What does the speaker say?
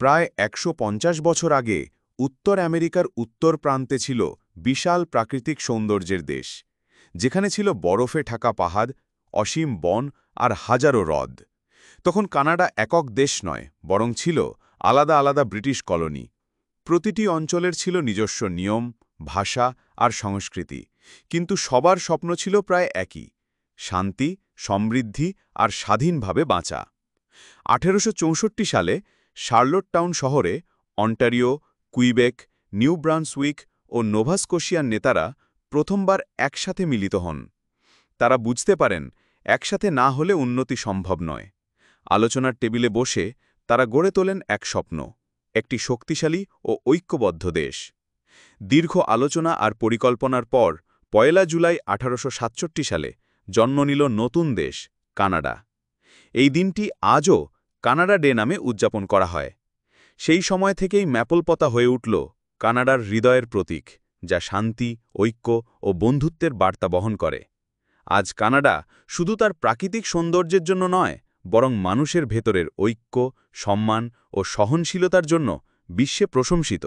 প্রায় ১৫০ বছর আগে উত্তর আমেরিকার উত্তর প্রান্তে ছিল বিশাল প্রাকৃতিক সৌন্দর্যের দেশ, যেখানে ছিল বরফে ঢাকা পাহাড়, অসীম বন আর হাজারো হ্রদ। তখন কানাডা একক দেশ নয়, বরং ছিল আলাদা আলাদা ব্রিটিশ কলোনি। প্রতিটি অঞ্চলের ছিল নিজস্ব নিয়ম, ভাষা আর সংস্কৃতি, কিন্তু সবার স্বপ্ন ছিল প্রায় একই: শান্তি, সমৃদ্ধি আর স্বাধীনভাবে বাঁচা। ১৮৬৪ সালে শার্লট টাউন শহরে অন্টারিও, কুইবেক, নিউ ব্রান্সউইক ও নোভা স্কোশিয়ার নেতারা প্রথমবার একসাথে মিলিত হন। তারা বুঝতে পারেন একসাথে না হলে উন্নতি সম্ভব নয়। আলোচনার টেবিলে বসে তারা গড়ে তোলেন এক স্বপ্ন: একটি শক্তিশালী ও ঐক্যবদ্ধ দেশ। দীর্ঘ আলোচনা আর পরিকল্পনার পর ১ জুলাই ১৮৬৭ সালে জন্ম নিল নতুন দেশ, কানাডা। এই দিনটি আজও কানাডা ডে নামে উদযাপন করা হয়। সেই সময় থেকেই ম্যাপলপতা হয়ে উঠল কানাডার হৃদয়ের প্রতীক, যা শান্তি, ঐক্য ও বন্ধুত্বের বার্তা বহন করে। আজ কানাডা শুধু তার প্রাকৃতিক সৌন্দর্যের জন্য নয়, বরং মানুষের ভেতরের ঐক্য, সম্মান ও সহনশীলতার জন্য বিশ্বে প্রশংসিত।